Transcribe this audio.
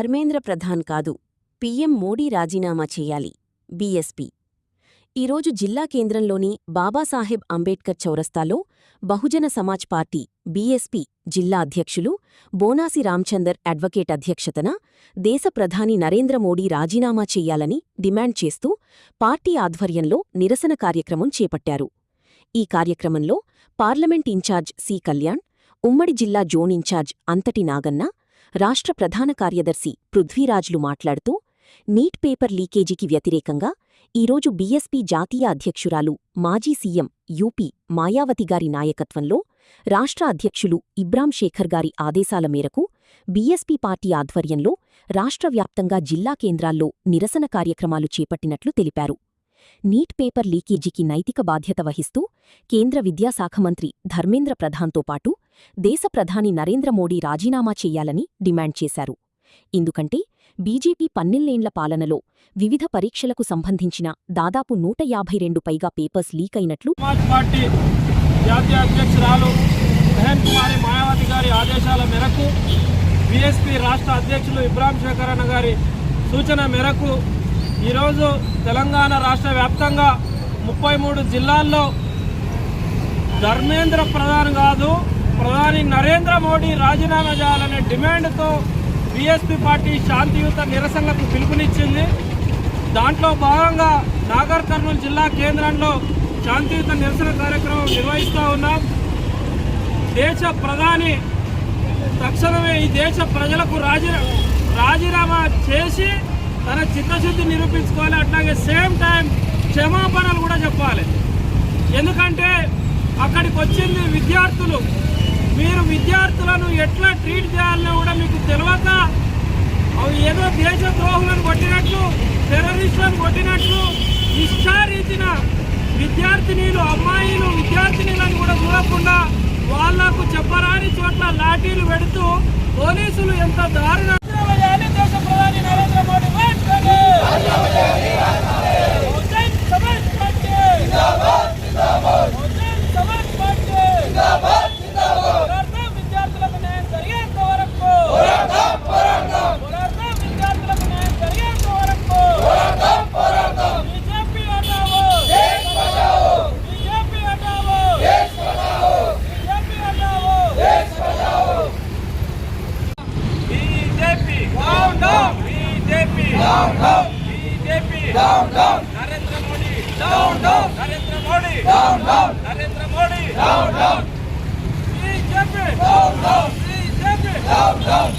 ధర్మేంద్ర ప్రధాన్ కాదు, పీఎం మోడీ రాజీనామా చేయాలి. బీఎస్పీ ఈరోజు జిల్లా కేంద్రంలోని బాబాసాహెబ్ అంబేడ్కర్ చౌరస్తాలో బహుజన సమాజ్ పార్టీ బీఎస్పీ జిల్లా అధ్యక్షులు బోనాసి రాంచందర్ అడ్వకేట్ అధ్యక్షతన దేశ ప్రధాని నరేంద్ర మోడీ రాజీనామా చెయ్యాలని డిమాండ్ చేస్తూ పార్టీ ఆధ్వర్యంలో నిరసన కార్యక్రమం చేపట్టారు. ఈ కార్యక్రమంలో పార్లమెంట్ ఇన్ఛార్జ్ సి కళ్యాణ్, ఉమ్మడి జిల్లా జోన్ ఇన్ఛార్జ్ అంతటి నాగన్న, రాష్ట్ర ప్రధాన కార్యదర్శి పృథ్వీరాజ్లు మాట్లాడుతూ నీట్ పేపర్ లీకేజీకి వ్యతిరేకంగా ఈరోజు బీఎస్పీ జాతీయ అధ్యక్షురాలు మాజీ సీఎం యూపీ మాయావతిగారి నాయకత్వంలో రాష్ట్ర అధ్యక్షులు ఇబ్రాం శేఖర్ గారి ఆదేశాల మేరకు బీఎస్పీ పార్టీ ఆధ్వర్యంలో రాష్ట్రవ్యాప్తంగా జిల్లా కేంద్రాల్లో నిరసన కార్యక్రమాలు చేపట్టినట్లు తెలిపారు. నీట్ పేపర్ లీకేజీకి నైతిక బాధ్యత వహిస్తూ కేంద్ర విద్యాశాఖ మంత్రి ధర్మేంద్ర ప్రధాన్తో పాటు దేశ ప్రధాని నరేంద్ర మోడీ రాజీనామా చెయ్యాలని డిమాండ్ చేశారు. ఎందుకంటే బీజేపీ 12 పాలనలో వివిధ పరీక్షలకు సంబంధించిన దాదాపు 152 పైగా పేపర్స్ లీక్ అయినట్లు పార్టీ జాతీయ అధ్యక్షురాలు బహన్ కుమారి మాయావతి గారి ఆదేశాల మేరకు బీఎస్పీ రాష్ట్ర అధ్యక్షులు ఇబ్రాం శేఖర్ అన్న గారి సూచన మేరకు ఈరోజు తెలంగాణ రాష్ట్ర వ్యాప్తంగా 33 జిల్లాల్లో ధర్మేంద్ర ప్రధాన్ కాదు, ప్రధాని నరేంద్ర మోడీ రాజీనామా చేయాలనే డిమాండ్తో బీఎస్పీ పార్టీ శాంతియుత నిరసనలకు పిలుపునిచ్చింది. దాంట్లో భాగంగా నాగర్ కర్నూలు జిల్లా కేంద్రంలో శాంతియుత నిరసన కార్యక్రమం నిర్వహిస్తూ ఉన్నాం. దేశ ప్రధాని తక్షణమే ఈ దేశ ప్రజలకు రాజీనామా చేసి తన చిత్తశుద్ధి నిరూపించుకోవాలి. అట్లాగే సేమ్ టైం క్షమాపణలు కూడా చెప్పాలి. ఎందుకంటే అక్కడికి వచ్చింది విద్యార్థులు. మీరు విద్యార్థులను ఎట్లా ట్రీట్ చేయాలన్నా కూడా మీకు తెలియక అవి ఏదో దేశద్రోహులను కొట్టినట్లు, టెర్రరిస్టులను కొట్టినట్లు ఇష్టారీతిన విద్యార్థినీలు, అమ్మాయిలు విద్యార్థినీలను కూడా చూడకుండా వాళ్లకు చెప్పరాని చోట్ల లాఠీలు పెడుతూ పోలీసులు ఎంత దారుణ దేశ ప్రధాని నరేంద్ర మోడీ విద్యార్థులకు న్యాయం జరిగేంత వరకు విద్యార్థులకు న్యాయం జరిగేంత వరకు బీజేపీ హటావో, బీజేపీ హటావో, బీజేపీ హటావో, BJP down down, BJP down down, BJP down down, Narendra Modi down down, Narendra Modi down down, Narendra Modi down down, BJP down down, BJP down down.